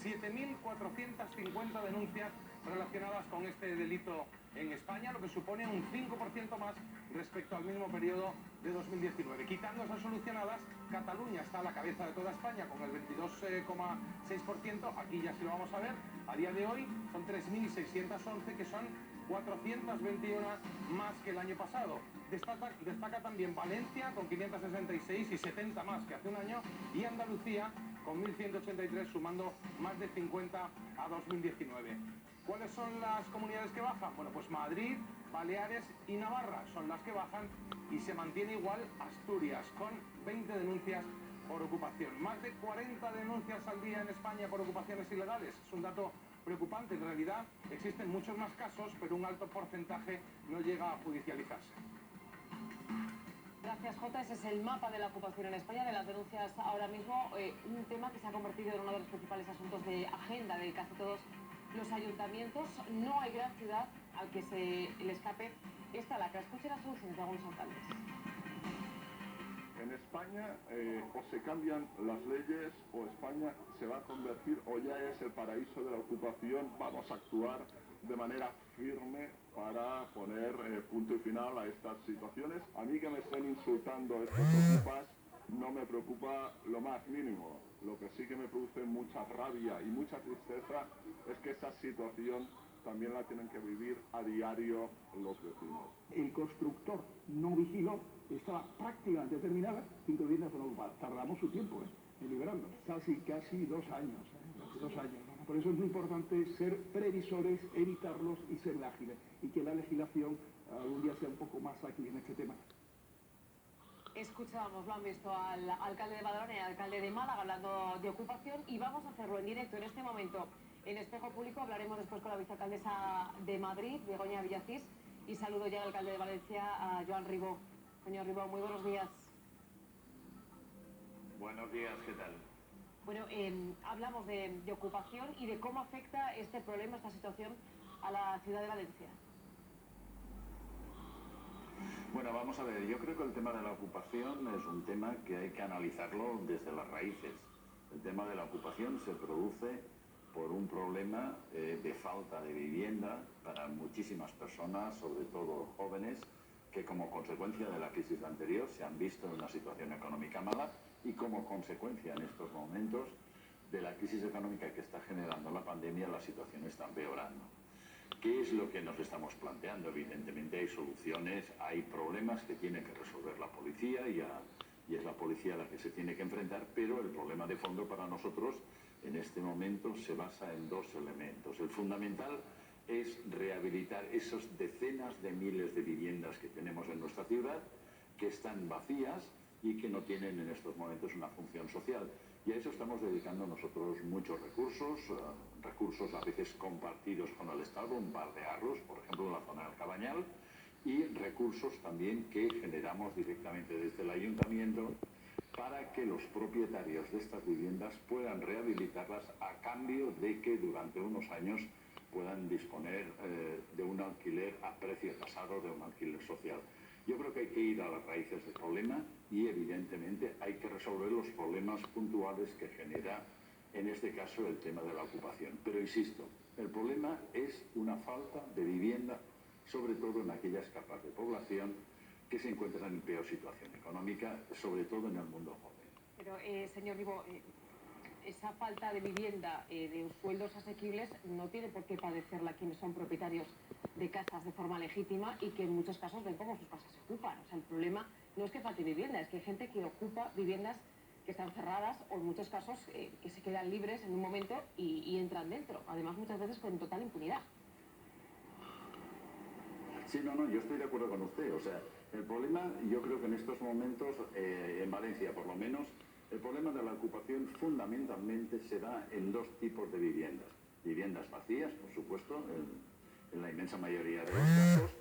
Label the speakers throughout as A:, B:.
A: 7.450 denuncias relacionadas con este delito en España, lo que supone un 5% más respecto al mismo periodo de 2019. Quitando esas solucionadas, Cataluña está a la cabeza de toda España con el 22,6%. Aquí ya sí lo vamos a ver. A día de hoy son 3.611, que son 421 más que el año pasado. Destaca también Valencia con 566 y 70 más que hace un año, y Andalucía con 1.183, sumando más de 50 a 2019. ¿Cuáles son las comunidades que bajan? Bueno, pues Madrid, Baleares y Navarra son las que bajan, y se mantiene igual Asturias, con 20 denuncias por ocupación. Más de 40 denuncias al día en España por ocupaciones ilegales. Es un dato preocupante. En realidad existen muchos más casos, pero un alto porcentaje no llega a judicializarse.
B: Gracias, Jota. Ese es el mapa de la ocupación en España, de las denuncias ahora mismo, un tema que se ha convertido en uno de los principales asuntos de agenda de casi todos los ayuntamientos. No hay gran ciudad al que se le escape esta lacra. Escuchen las soluciones de algunos alcaldes.
C: En España o se cambian las leyes, o España se va a convertir, o ya es el paraíso de la ocupación. Vamos a actuar de manera firme para poner punto y final a estas situaciones. A mí que me estén insultando estos ocupas no me preocupa lo más mínimo. Lo que sí que me produce mucha rabia y mucha tristeza es que esta situación también la tienen que vivir a diario los vecinos.
D: El constructor no vigiló, estaba prácticamente terminada, 5 viviendas no ocupadas. Tardamos su tiempo en liberarnos, casi 2 años, 2 años. ¿No? Por eso es muy importante ser previsores, evitarlos y ser ágiles, y que la legislación algún día sea un poco más ágil en este tema.
B: Escuchábamos, lo han visto, al alcalde de Badalona y al alcalde de Málaga hablando de ocupación, y vamos a hacerlo en directo en este momento en Espejo Público. Hablaremos después con la vicealcaldesa de Madrid, Begoña Villacís, y saludo ya al alcalde de Valencia, a Joan Ribó. Señor Ribó, muy buenos días.
E: Buenos días, ¿qué tal?
B: Bueno, hablamos de ocupación y de cómo afecta este problema, esta situación, a la ciudad de Valencia.
E: Bueno, vamos a ver, yo creo que el tema de la ocupación es un tema que hay que analizarlo desde las raíces. El tema de la ocupación se produce por un problema de falta de vivienda para muchísimas personas, sobre todo jóvenes, que como consecuencia de la crisis anterior se han visto en una situación económica mala, y como consecuencia en estos momentos de la crisis económica que está generando la pandemia, la situación está empeorando. ¿Qué es lo que nos estamos planteando? Evidentemente hay soluciones, hay problemas que tiene que resolver la policía, y es la policía la que se tiene que enfrentar, pero el problema de fondo para nosotros en este momento se basa en 2 elementos. El fundamental es rehabilitar esas decenas de miles de viviendas que tenemos en nuestra ciudad, que están vacías y que no tienen en estos momentos una función social. Y a eso estamos dedicando nosotros muchos recursos, recursos a veces compartidos con el Estado, un par de arros, por ejemplo en la zona del Cabañal, y recursos también que generamos directamente desde el Ayuntamiento para que los propietarios de estas viviendas puedan rehabilitarlas a cambio de que durante unos años puedan disponer de un alquiler a precio tasado, de un alquiler social. Yo creo que hay que ir a las raíces del problema, y evidentemente hay que resolver los problemas puntuales que genera en este caso el tema de la ocupación. Pero insisto, el problema es una falta de vivienda, sobre todo en aquellas capas de población que se encuentran en peor situación económica, sobre todo en el mundo joven.
B: Pero, señor Ribó, esa falta de vivienda, de sueldos asequibles, no tiene por qué padecerla quienes son propietarios de casas de forma legítima y que en muchos casos ven cómo sus casas se ocupan. O sea, el problema no es que falte vivienda, es que hay gente que ocupa viviendas que están cerradas, o en muchos casos que se quedan libres en un momento y entran dentro. Además, muchas veces con total impunidad.
E: Sí, no, yo estoy de acuerdo con usted. O sea, el problema, yo creo que en estos momentos, en Valencia por lo menos, el problema de la ocupación fundamentalmente se da en 2 tipos de viviendas. Viviendas vacías, por supuesto, en la inmensa mayoría de los casos,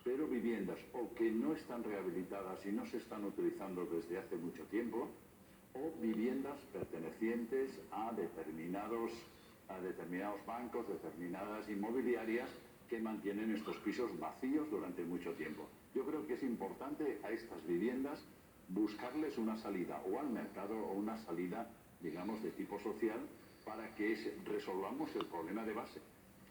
E: pero viviendas o que no están rehabilitadas y no se están utilizando desde hace mucho tiempo, o viviendas pertenecientes a determinados bancos, determinadas inmobiliarias que mantienen estos pisos vacíos durante mucho tiempo. Yo creo que es importante a estas viviendas buscarles una salida, o al mercado, o una salida, digamos, de tipo social, para que resolvamos el problema de base.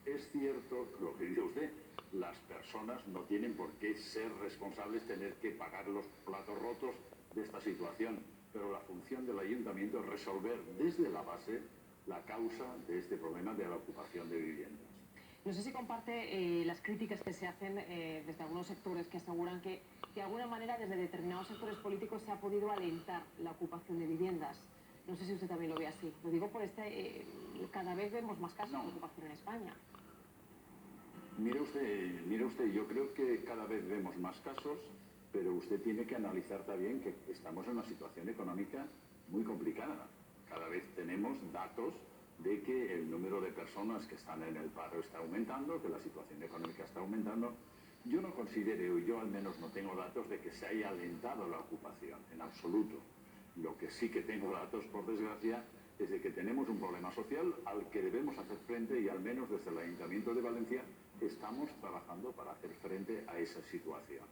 E: Es cierto lo que dice usted, las personas no tienen por qué ser responsables, tener que pagar los platos rotos de esta situación, pero la función del ayuntamiento es resolver desde la base la causa de este problema de la ocupación de viviendas.
B: No sé si comparte las críticas que se hacen desde algunos sectores que aseguran que de alguna manera desde determinados sectores políticos se ha podido alentar la ocupación de viviendas. No sé si usted también lo ve así. Lo digo por cada vez vemos más casos de ocupación en España.
E: Mire usted, yo creo que cada vez vemos más casos, pero usted tiene que analizar también que estamos en una situación económica muy complicada. Cada vez tenemos datos de que el número de personas que están en el paro está aumentando, que la situación económica está aumentando. Yo no considero, yo al menos no tengo datos de que se haya alentado la ocupación, en absoluto. Lo que sí que tengo datos, por desgracia, es de que tenemos un problema social al que debemos hacer frente y al menos desde el Ayuntamiento de Valencia estamos trabajando para hacer frente a esa situación.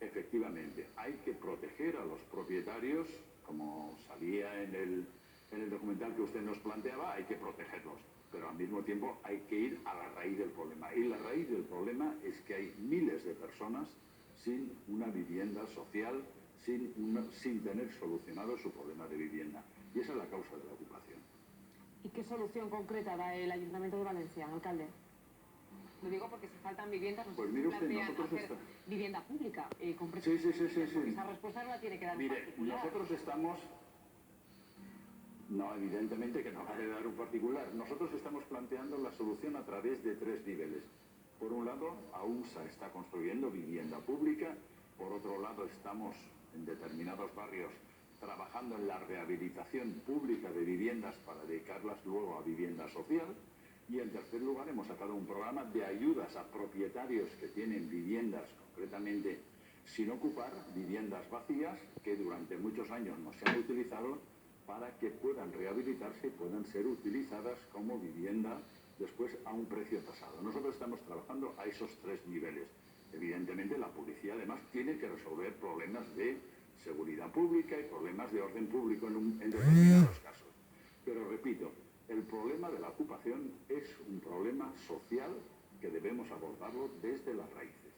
E: Efectivamente, hay que proteger a los propietarios, como salía en el documental que usted nos planteaba, hay que protegerlos, pero al mismo tiempo hay que ir a la raíz del problema. Y la raíz del problema es que hay miles de personas sin una vivienda social, sin tener solucionado su problema de vivienda. Y esa es la causa de la ocupación.
B: ¿Y qué solución concreta da el Ayuntamiento de Valencia, alcalde? Lo digo porque si faltan viviendas,
E: pues mire usted, nosotros
B: vivienda pública con
E: precios. Sí.
B: Esa respuesta no la tiene que dar
E: mire,
B: un particular.
E: Nosotros estamos... No, evidentemente que no va a dar un particular. Nosotros estamos planteando la solución a través de 3 niveles. Por un lado, AUNSA está construyendo vivienda pública. Por otro lado, estamos en determinados barrios trabajando en la rehabilitación pública de viviendas para dedicarlas luego a vivienda social. Y en tercer lugar, hemos sacado un programa de ayudas a propietarios que tienen viviendas, concretamente sin ocupar, viviendas vacías, que durante muchos años no se han utilizado, para que puedan rehabilitarse y puedan ser utilizadas como vivienda después a un precio tasado. Nosotros estamos trabajando a esos 3 niveles. Evidentemente, la policía además tiene que resolver problemas de seguridad pública y problemas de orden público en determinados casos. Pero repito, el problema de la ocupación es un problema social que debemos abordarlo desde las raíces.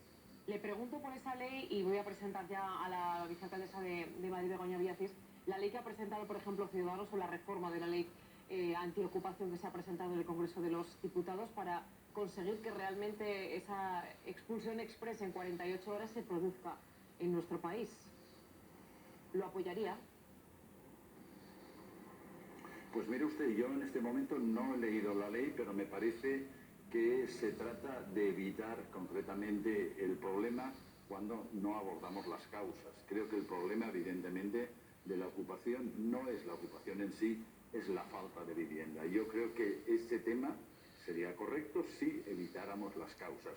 B: Le pregunto por esa ley y voy a presentar ya a la vicealcaldesa de Madrid, Begoña Villacís, la ley que ha presentado, por ejemplo, Ciudadanos o la reforma de la ley antiocupación que se ha presentado en el Congreso de los Diputados para conseguir que realmente esa expulsión express en 48 horas se produzca en nuestro país. ¿Lo apoyaría?
E: Pues mire usted, yo en este momento no he leído la ley, pero me parece que se trata de evitar concretamente el problema cuando no abordamos las causas. Creo que el problema, evidentemente, de la ocupación no es la ocupación en sí, es la falta de vivienda. Yo creo que este tema sería correcto si evitáramos las causas.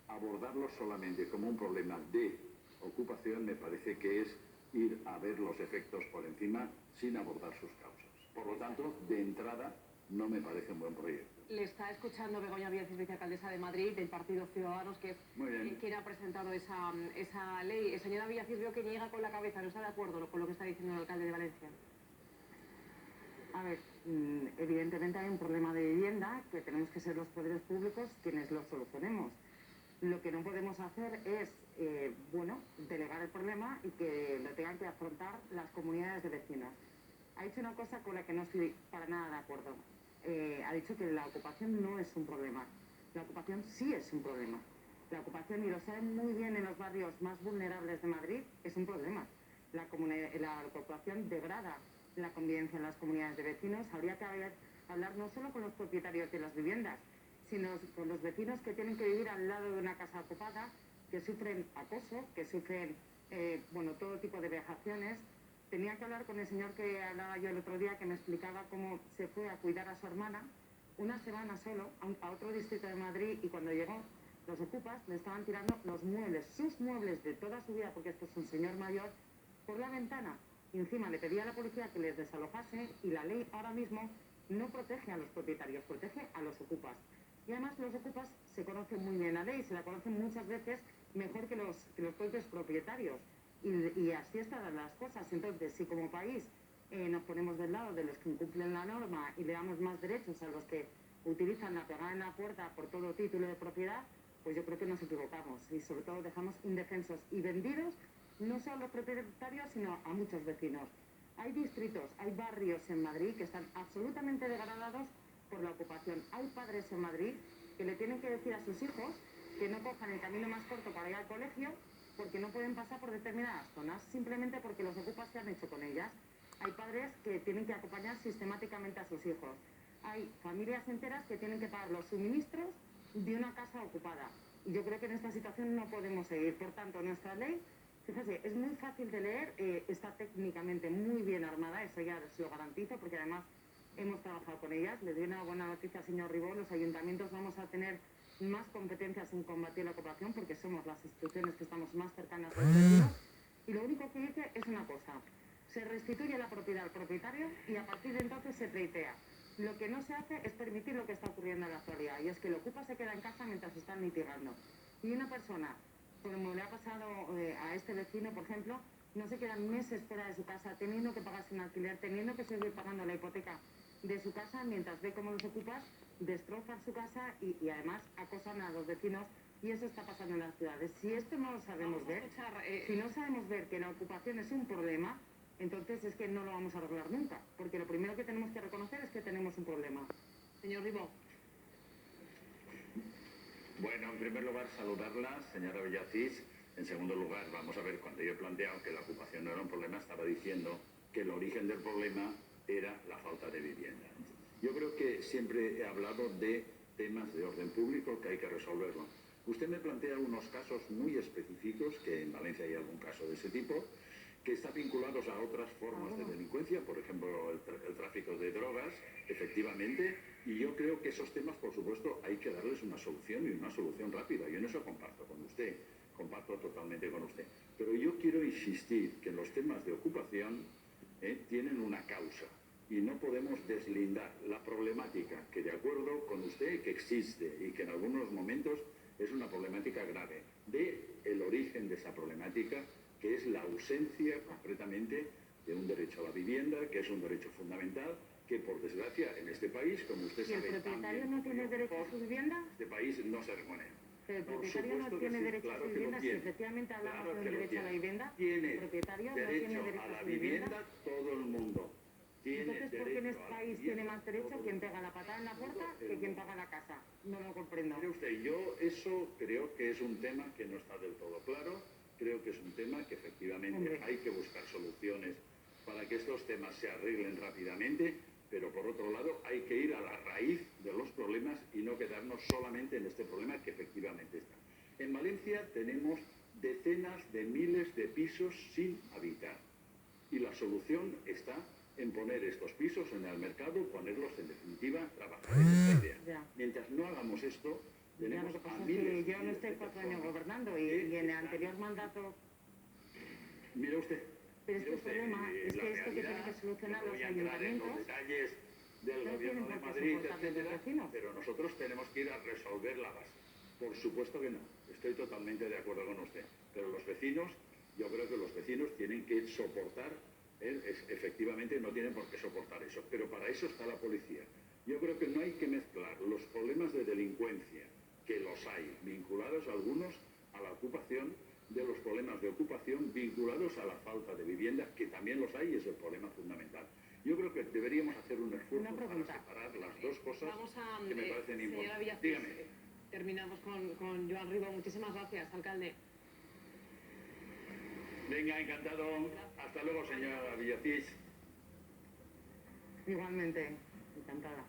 E: Abordarlo solamente como un problema de ocupación me parece que es ir a ver los efectos por encima sin abordar sus causas. Por lo tanto, de entrada, no me parece un buen proyecto.
B: Le está escuchando Begoña Villacís, vicealcaldesa de Madrid, del Partido Ciudadanos, que es quien ha presentado esa ley. Señora Villacís, veo que niega con la cabeza, ¿no está de acuerdo con lo que está diciendo el alcalde de Valencia?
F: A ver, evidentemente hay un problema de vivienda que tenemos que ser los poderes públicos quienes lo solucionemos. Lo que no podemos hacer es, delegar el problema y que lo tengan que afrontar las comunidades de vecinos. Ha dicho una cosa con la que no estoy para nada de acuerdo. Ha dicho que la ocupación no es un problema. La ocupación sí es un problema. La ocupación, y lo saben muy bien en los barrios más vulnerables de Madrid, es un problema. La ocupación degrada la convivencia en las comunidades de vecinos. Habría que hablar no solo con los propietarios de las viviendas, sino con los vecinos que tienen que vivir al lado de una casa ocupada, que sufren acoso, que sufren todo tipo de vejaciones. Tenía que hablar con el señor que hablaba yo el otro día, que me explicaba cómo se fue a cuidar a su hermana una semana solo a otro distrito de Madrid, y cuando llegó, los ocupas le estaban tirando los muebles, sus muebles de toda su vida, porque esto es un señor mayor, por la ventana. Y encima le pedía a la policía que les desalojase, y la ley ahora mismo no protege a los propietarios, protege a los ocupas. Y además los ocupas se conocen muy bien la ley, se la conocen muchas veces mejor que los propios propietarios. Y así están las cosas. Entonces, si como país nos ponemos del lado de los que incumplen la norma y le damos más derechos a los que utilizan la pegada en la puerta por todo título de propiedad, pues yo creo que nos equivocamos y sobre todo dejamos indefensos y vendidos no solo a los propietarios, sino a muchos vecinos. Hay distritos, hay barrios en Madrid que están absolutamente degradados por la ocupación. Hay padres en Madrid que le tienen que decir a sus hijos que no cojan el camino más corto para ir al colegio porque no pueden pasar por determinadas zonas, simplemente porque los ocupas se han hecho con ellas. Hay padres que tienen que acompañar sistemáticamente a sus hijos. Hay familias enteras que tienen que pagar los suministros de una casa ocupada. Y yo creo que en esta situación no podemos seguir. Por tanto, nuestra ley, fíjese, es muy fácil de leer, está técnicamente muy bien armada, eso ya se lo garantizo, porque además hemos trabajado con ellas. Les doy una buena noticia, señor Ribó, los ayuntamientos vamos a tener más competencias en combatir la ocupación porque somos las instituciones que estamos más cercanas a los vecinos. Y lo único que dice es una cosa: se restituye la propiedad al propietario y a partir de entonces se pleitea. Lo que no se hace es permitir lo que está ocurriendo en la actualidad, y es que el ocupa se queda en casa mientras están litigando. Y una persona, como le ha pasado a este vecino, por ejemplo, no se quedan meses fuera de su casa, teniendo que pagarse un alquiler, teniendo que seguir pagando la hipoteca de su casa, mientras ve cómo los ocupas destrozan su casa y además acosan a los vecinos, y eso está pasando en las ciudades. Si esto no lo sabemos ver, si no sabemos ver que la ocupación es un problema, entonces es que no lo vamos a arreglar nunca, porque lo primero que tenemos que reconocer es que tenemos un problema.
B: Señor Ribó.
E: Bueno, en primer lugar, saludarla, señora Villacís. En segundo lugar, vamos a ver, cuando yo he planteado que la ocupación no era un problema, estaba diciendo que el origen del problema era la falta de vivienda. Yo creo que siempre he hablado de temas de orden público que hay que resolverlo. Usted me plantea unos casos muy específicos, que en Valencia hay algún caso de ese tipo, que están vinculados a otras formas de delincuencia, por ejemplo, el tráfico de drogas, efectivamente, y yo creo que esos temas, por supuesto, hay que darles una solución y una solución rápida. Yo en eso comparto con usted, comparto totalmente con usted. Pero yo quiero insistir que los temas de ocupación tienen una causa y no podemos deslindar la problemática que, de acuerdo con usted, que existe y que en algunos momentos es una problemática grave, del origen de esa problemática, que es la ausencia concretamente de un derecho a la vivienda, que es un derecho fundamental, que por desgracia en este país, como usted
F: sabe... ¿Y el propietario no tiene derecho a su vivienda?
E: Este país no se reconece.
F: Pero el propietario no tiene derecho a su vivienda. Si efectivamente hablamos de un derecho a la vivienda, el propietario no tiene derecho a la vivienda.
E: Todo el mundo.
F: Entonces, ¿por qué en este país tiene más derecho quien pega la patada en la puerta que quien paga la casa? No lo comprendo.
E: Mire usted, yo eso creo que es un tema que no está del todo claro. Creo que es un tema que efectivamente hay que buscar soluciones para que estos temas se arreglen rápidamente, pero por otro lado hay que ir a la raíz de los problemas y no quedarnos solamente en este problema que efectivamente está. En Valencia tenemos decenas de miles de pisos sin habitar y la solución está en poner estos pisos en el mercado, ponerlos en definitiva, trabajar en esta idea. Mientras no hagamos esto, tenemos a miles
F: yo no estoy 4 años gobernando y en el anterior mandato...
E: Mire usted.
F: Pero es que el problema es que esto que tienen que solucionar los ayuntamientos...
E: Los detalles del gobierno de Madrid, etcétera, pero nosotros tenemos que ir a resolver la base. Por supuesto que no, estoy totalmente de acuerdo con usted. Pero los vecinos, yo creo que los vecinos tienen que soportar, efectivamente no tienen por qué soportar eso, pero para eso está la policía. Yo creo que no hay que mezclar los problemas de delincuencia, que los hay, vinculados algunos a la ocupación, de los problemas de ocupación vinculados a la falta de vivienda, que también los hay y es el problema fundamental. Yo creo que deberíamos hacer un esfuerzo para separar las dos cosas que me parecen importantes. Dígame.
B: Terminamos con Joan Ribó. Muchísimas gracias, alcalde.
E: Venga, encantado. Hasta luego, señora Villacís.
F: Igualmente, encantada.